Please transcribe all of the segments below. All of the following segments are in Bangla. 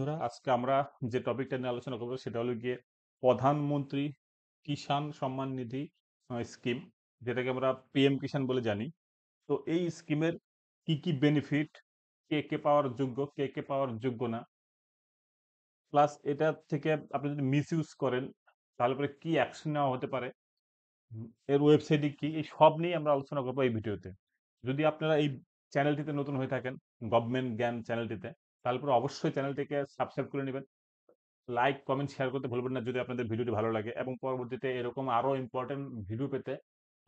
বন্ধুরা, আজকে আমরা যে টপিকটা নিয়ে আলোচনা করবো সেটা হলো গিয়ে প্রধানমন্ত্রী কিষাণ সম্মান নিধি স্কিম, যেটাকে আমরা পিএম কিষাণ বলে জানি। তো এই স্কিমের কি কি বেনিফিট, কে কে পাওয়ার যোগ্য, কে কে পাওয়ার যোগ্য না, প্লাস এটা থেকে আপনি যদি মিস ইউজ করেন তাহলে পরে কি অ্যাকশন নেওয়া হতে পারে, এর ওয়েবসাইটে কি, এই সব নিয়ে আমরা আলোচনা করবো এই ভিডিওতে। যদি আপনারা এই চ্যানেলটিতে নতুন হয়ে থাকেন, গভর্নমেন্ট জ্ঞান চ্যানেলটিতে, তাহলে পরে অবশ্যই চ্যানেলটিকে সাবস্ক্রাইব করে নেবেন। লাইক কমেন্ট শেয়ার করতে ভুলবেন না যদি আপনাদের ভিডিওটি ভালো লাগে, এবং পরবর্তীতে এরকম আরো ইম্পর্টেন্ট ভিডিও পেতে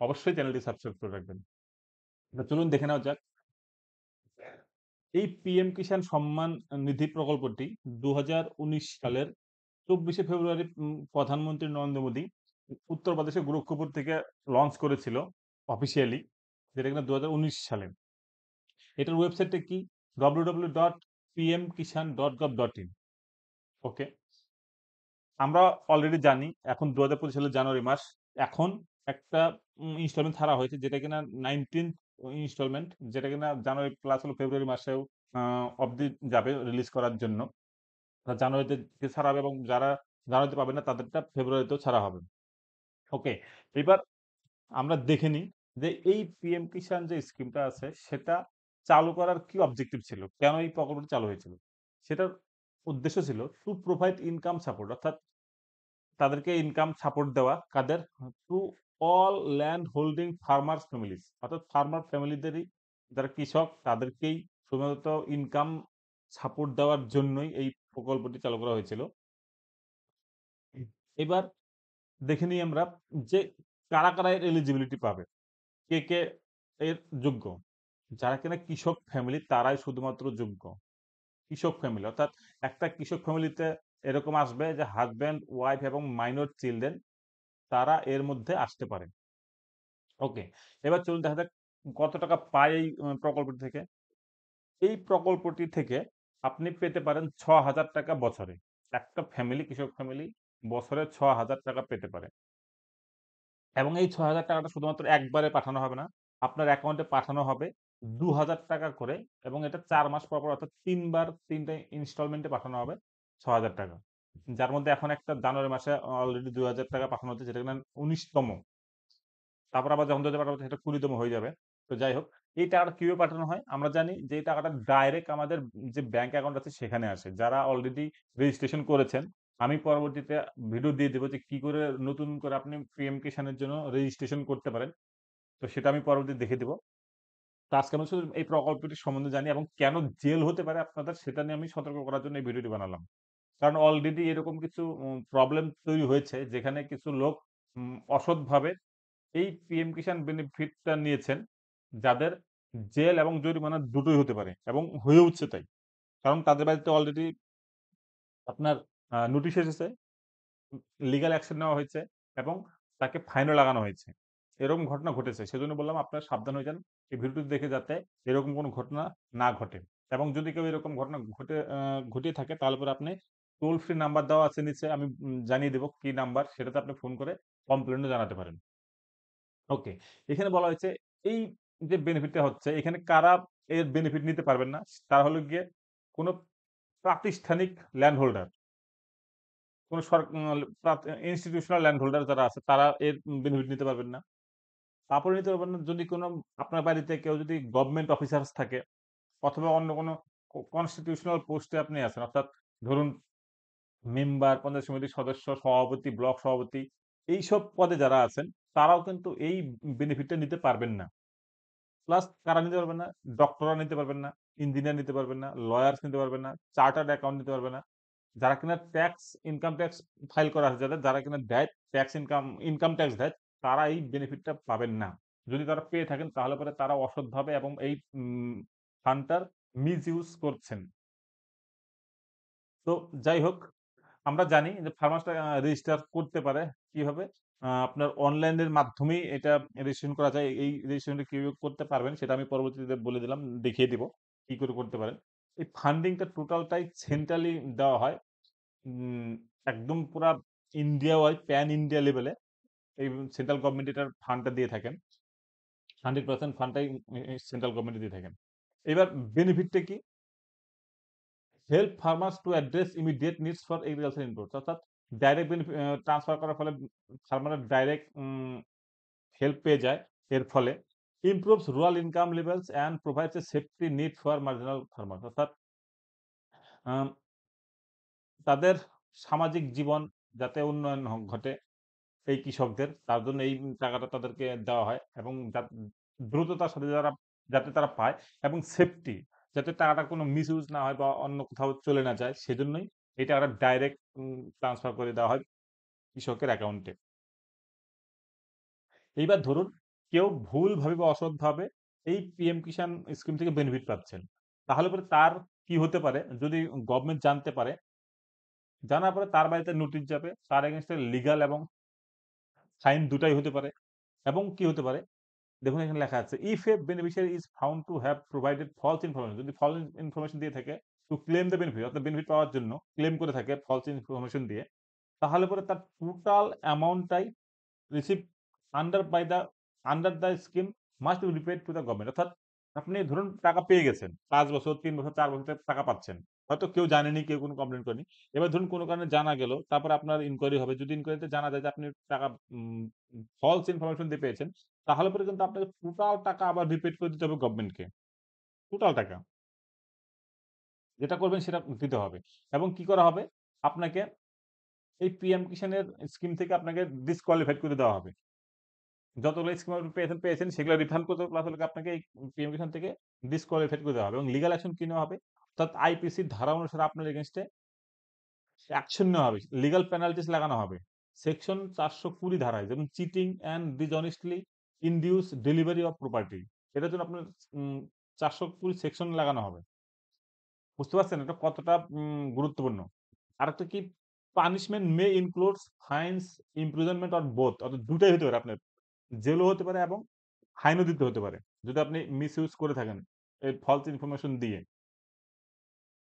অবশ্যই চ্যানেলটি সাবস্ক্রাইব করে রাখবেন। তো চলুন দেখে নেওয়া যাক। এই পিএম কিষাণ সম্মান নিধি প্রকল্পটি 2019 সালের 24শে ফেব্রুয়ারি প্রধানমন্ত্রী নরেন্দ্র মোদী উত্তরপ্রদেশের গোরক্ষপুর থেকে লঞ্চ করেছিল অফিসিয়ালি, যেটা কিনা 2019 সালে। এটার ওয়েবসাইটটা কি? www.pmkishan.gov.in। ওকে, আমরা অলরেডি জানি এখন 2025 সালের জানুয়ারি মাস। এখন একটা ইনস্টলমেন্ট ছাড়া হয়েছে, যেটা কিনা 19 ইনস্টলমেন্ট, যেটা কিনা জানুয়ারি প্লাস হলো ফেব্রুয়ারি মাসেও অবধি যাবে রিলিজ করার জন্য। জানুয়ারিতে ছাড়া হবে এবং যারা জানুয়ারিতে পাবে না তাদেরটা ফেব্রুয়ারিতেও ছাড়া হবে। ওকে, এবার আমরা দেখে নিই যে এই পিএম কিষাণ যে স্কিমটা আছে সেটা চালু করার কি অবজেক্টিভ ছিল, কেন এই প্রকল্পটি চালু হয়েছিল। সেটার উদ্দেশ্য ছিল টু প্রোভাইড ইনকাম সাপোর্ট, অর্থাৎ তাদেরকে ইনকাম সাপোর্ট দেওয়া কাদের? To all land holding farmers families, অর্থাৎ ফার্মার ফ্যামিলিদেরই, যারা কৃষক তাদেরকেই শুধুমাত্র ইনকাম সাপোর্ট দেওয়ার জন্যই এই প্রকল্পটি চালু করা হয়েছিল। এবার দেখে নিই আমরা যে কারা কারা এর এলিজিবিলিটি পাবে, কে কে এর যোগ্য। যারা কিনা কৃষক ফ্যামিলি তারাই শুধুমাত্র যোগ্য। কৃষক ফ্যামিলি অর্থাৎ একটা কৃষক ফ্যামিলিতে এরকম আসবে যে হাজব্যান্ড, ওয়াইফ এবং মাইনর চিলড্রেন, তারা এর মধ্যে আসতে পারে। ওকে, এবার চলুন দেখা যাক কত টাকা পায় এই প্রকল্পটি থেকে। এই প্রকল্পটি থেকে আপনি পেতে পারেন 6,000 টাকা বছরে। একটা ফ্যামিলি, কৃষক ফ্যামিলি বছরে 6,000 টাকা পেতে পারে। এবং এই 6,000 টাকাটা শুধুমাত্র একবারে পাঠানো হবে না, আপনার অ্যাকাউন্টে পাঠানো হবে 2,000 টাকা করে, এবং এটা 4 মাস পর পর, অর্থাৎ 3 বার 3টে ইনস্টলমেন্টে পাঠানো হবে 6,000 টাকা। যার মধ্যে এখন একটা জানুয়ারি মাসে অলরেডি 2,000 টাকা পাঠানো হচ্ছে, যেটা কিনা 19তম। তারপর আবার যখন 2000 পাঠাবো সেটা 20তম হয়ে যাবে। তো যাই হোক, এই টাকাটা কিভাবে পাঠানো হয়? আমরা জানি যে এই টাকাটা ডাইরেক্ট আমাদের যে ব্যাংক অ্যাকাউন্ট আছে সেখানে আসে। যারা অলরেডি রেজিস্ট্রেশন করেছেন, আমি পরবর্তীতে ভিডিও দিয়ে দেব যে কি করে নতুন করে আপনি পিএম কিষাণের জন্য রেজিস্ট্রেশন করতে পারেন। তো সেটা আমি পরবর্তীতে দেখে দেব। তো আজকে আমরা শুধু এই প্রকল্পটির সম্বন্ধে জানি এবং কেন জেল হতে পারে আপনাদের সেটা নিয়ে আমি সতর্ক করার জন্য এই ভিডিওটি বানালাম। কারণ অলরেডি এরকম কিছু প্রবলেম তৈরি হয়েছে যেখানে কিছু লোক অসৎভাবে এই পিএম কিষাণ বেনিফিটটা নিয়েছেন, যাদের জেল এবং জরিমানা দুটোই হতে পারে এবং হয়ে উঠছে তাই। কারণ তাদের বাড়িতে অলরেডি আপনার নোটিশ এসেছে, লিগ্যাল অ্যাকশন নেওয়া হয়েছে এবং তাকে ফাইনও লাগানো হয়েছে। এরকম ঘটনা ঘটেছে। সেজন্য বললাম আপনারা সাবধান হয়ে যান। এই ভিডিওটি দেখে যাতে এরকম কোনো ঘটনা না ঘটে। এবং যদি কেউ এরকম ঘটনা ঘটিয়ে থাকে তাহলে পরে আপনি টোল ফ্রি নাম্বার দেওয়া আছে নিচে, আমি জানিয়ে দেব কি নাম্বার, সেটাতে আপনি ফোন করে কমপ্লেইনও জানাতে পারেন। ওকে, এখানে বলা হয়েছে এই যে বেনিফিটটা হচ্ছে এখানে কারা এর বেনিফিট নিতে পারবেন না, তারা হলো গিয়ে কোনো প্রাতিষ্ঠানিক ল্যান্ড হোল্ডার, কোনো ইনস্টিটিউশনাল ল্যান্ড হোল্ডার যারা আছে তারা এর বেনিফিট নিতে পারবেন না। তারপরে নিতে পারবেন না যদি কোনো আপনার বাড়িতে কেউ যদি গভর্নমেন্ট অফিসার্স থাকে, অথবা অন্য কোনো কনস্টিটিউশনাল পোস্টে আপনি আছেন, অর্থাৎ ধরুন মেম্বার, পঞ্চায়েত সমিতির সদস্য, সভাপতি, ব্লক সভাপতি, এইসব পদে যারা আছেন তারাও কিন্তু এই বেনিফিটটা নিতে পারবেন না। প্লাস কারা নিতে পারবেন না? ডক্টররা নিতে পারবেন না, ইঞ্জিনিয়ার নিতে পারবেন না, লয়ার্স নিতে পারবেন না, চার্টার্ড অ্যাকাউন্ট নিতে পারবে না। যারা কিনা ট্যাক্স, ইনকাম ট্যাক্স ফাইল করা আছে যাদের, যারা কিনা দেয় ট্যাক্স, ইনকাম ট্যাক্স দেয়, তারা এই বেনিফিটটা পাবেন না। যদি তারা পেয়ে থাকেন তাহলে পরে তারা অসৎভাবে এবং এই ফান্ডটার মিসইউজ করছেন। তো যাই হোক, আমরা জানি যে ফার্মার্সটা রেজিস্টার করতে পারে কিভাবে? আপনার অনলাইনের মাধ্যমেই এটা রেজিস্ট্রেশন করা যায়। এই রেজিস্ট্রেশনটা কিভাবে করতে পারবেন সেটা আমি পরবর্তীতে বলে দিলাম, দেখিয়ে দিব কি করে করতে পারেন। এই ফান্ডিংটা টোটালটাই সেন্ট্রালি দেওয়া হয়। উম একদম পুরা ইন্ডিয়া ওয়াইড, প্যান ইন্ডিয়া লেভেলে এই সেন্ট্রাল গভর্নমেন্ট এটার ফান্ডটা দিয়ে থাকেন। 100% ফান্ডটাই সেন্ট্রাল গভর্নমেন্ট দিয়ে থাকেন। এবার বেনিফিটটা কি? Help farmers to address immediate needs for agriculture inputs, অর্থাৎ ডাইরেক্ট ট্রান্সফার করার ফলে ফার্মাররা ডাইরেক্ট হেল্প পেয়ে যায়। এর ফলে improves rural income levels and provides a safety net for marginal farmers, অর্থাৎ আম তাদের সামাজিক জীবন যাতে উন্নয়ন ঘটে এই কৃষকদের, তার জন্য এই টাকাটা তাদেরকে দেওয়া হয় এবং দ্রুততার সাথে যাতে তারা পায় এবং সেফটি, যাতে টাকাটা কোনো মিসইউজ না হয় বা অন্য কোথাও চলে না যায়, সেজন্যই এই টাকাটা ডাইরেক্ট ট্রান্সফার করে দেওয়া হয় কৃষকের অ্যাকাউন্টে। এইবার ধরুন কেউ ভুলভাবে বা অসৎভাবে এই পিএম কিষাণ স্কিম থেকে বেনিফিট পাচ্ছেন। তাহলে পরে তার কি হতে পারে, যদি গভর্নমেন্ট জানতে পারে, জানার পরে তার বাড়িতে নোটিশ যাবে, তার এগেইনস্টে লিগ্যাল এবং ফাইন দুটাই হতে পারে। এবং কি হতে পারে, দেখুন এখানে লেখা আছে, if a beneficiary is found to have provided false information, যদি ফলস ইনফরমেশন দিয়ে থাকে টু ক্লেম দ্য বেনিফিট, অর্থাৎ বেনিফিট পাওয়ার জন্য ক্লেম করে থাকে ফলস ইনফরমেশন দিয়ে, তাহলে পরে তার টোটাল অ্যামাউন্টটাই receive under by the under the scheme must be repaid to the government, অর্থাৎ আপনি ধরুন টাকা পেয়ে গেছেন ৫ বছর, ৩ বছর, ৪ বছর টাকা পাচ্ছেন, হয়তো কেউ জানেনি, কেউ কোনো কমপ্লেন করেনি। এবার ধরুন কোনো কারণে জানা গেল, তারপরে আপনার ইনকোয়ারি হবে, যদি ইনকোয়ারিতে জানা যায় যে আপনি টাকা ফলস ইনফরমেশন দিয়ে পেয়েছেন, তাহলে পরে কিন্তু আপনাকে টোটাল টাকা আবার রিপেড করে দিতে হবে গভর্নমেন্টকে, টোটাল টাকা যেটা করবেন সেটা দিতে হবে। এবং কি করা হবে, আপনাকে এই পিএম কিষাণের স্কিম থেকে আপনাকে ডিসকোয়ালিফাইড করে দেওয়া হবে। যতগুলো স্কিম আপনি পেয়েছেন সেগুলো রিফান্ড করতে হবে, প্লাস হলো আপনাকে এই পিএম কিষাণ থেকে ডিসকোয়ালিফাইড করে দেওয়া হবে এবং লিগ্যাল অ্যাকশন কি নেওয়া হবে, অর্থাৎ আইপিসির ধারা অনুসারে আপনার এগেইনস্টে অ্যাকশন নেওয়া হবে, লিগ্যাল পেনাল্টিস লাগানো হবে। সেকশন ৪২০ ধারায়, যেমন cheating and ডিসঅনেস্টলি induce delivery of property, এটার জন্য আপনার ৪২০ সেকশন লাগানো হবে। বুঝতে পারছেন এটা কতটা গুরুত্বপূর্ণ? আরেকটা কি, punishment may includes fines, imprisonment or both, অর্থাৎ দুটাই হতে পারে, আপনার জেলও হতে পারে এবং ফাইনও দিতে হতে পারে যদি আপনি মিসইউজ করে থাকেন এই ফলস ইনফরমেশন দিয়ে।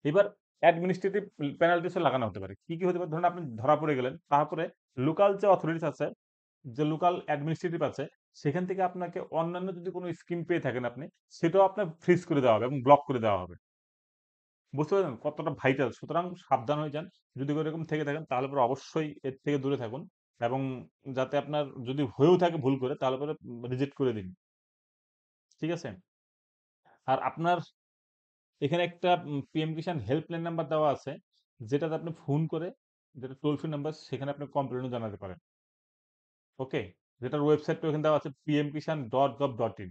এবার অ্যাডমিনিস্ট্রেটিভ পেনাল্টিসও লাগানো হতে পারে। কি হতে পারে, ধরুন আপনি ধরা পড়ে গেলেন, তারপরে লোকাল যে অথরিটিস আছে, যে লোকাল অ্যাডমিনিস্ট্রেটিভ আছে, সেখান থেকে আপনাকে অন্যান্য যদি কোনো স্কিম পেয়ে থাকেন আপনি, সেটাও আপনার ফ্রিজ করে দেওয়া হবে এবং ব্লক করে দেওয়া হবে। বুঝতে পারলেন কতটা ভাইটাল? সুতরাং সাবধান হয়ে যান। যদি এরকম থেকে থাকেন তাহলে পরে অবশ্যই এর থেকে দূরে থাকুন এবং যাতে আপনার যদি হয়েও থাকে ভুল করে, তাহলে পরে রিজেক্ট করে দিন। ঠিক আছে? আর আপনার এখানে একটা পিএম কিষাণ হেল্পলাইন নাম্বার দেওয়া আছে, যেটাতে আপনি ফোন করে, যেটা টোল ফ্রি নাম্বার, সেখানে আপনি কমপ্লেইনও জানাতে পারেন। ওকে? যেটার ওয়েবসাইটটা ওখানে দেওয়া আছে pmkishan.gov.in,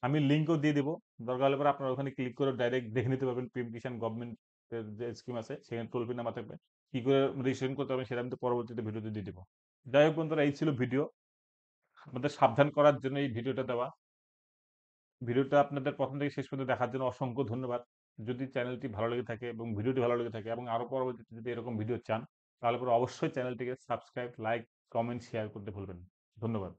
আমি লিংকও দিয়ে দিব। দরকার হলে পরে আপনারা ওখানে ক্লিক করে ডাইরেক্ট দেখে নিতে পারবেন পিএম কিষাণ গভর্নমেন্টের যে স্কিম আছে, সেখানে টোল ফ্রি নাম্বার থাকবে। কি করে রেজিস্ট্রেশন করতে হবে সেটা আমি তো পরবর্তীতে ভিডিওতে দিয়ে দিব। যাই হোক বন্ধুরা, এই ছিল ভিডিও। আপনাদের সাবধান করার জন্য এই ভিডিওটা দেওয়া। ভিডিওটা আপনাদের ১ম থেকে শেষ পর্যন্ত দেখার জন্য অসংখ্য ধন্যবাদ। যদি চ্যানেলটি ভালো লেগে থাকে এবং ভিডিওটি ভালো লেগে থাকে এবং আরো পরবর্তীতে যদি এরকম ভিডিও চান, তাহলে পরে অবশ্যই চ্যানেলটিকে সাবস্ক্রাইব, লাইক, কমেন্ট, শেয়ার করতে ভুলবেন না। ধন্যবাদ।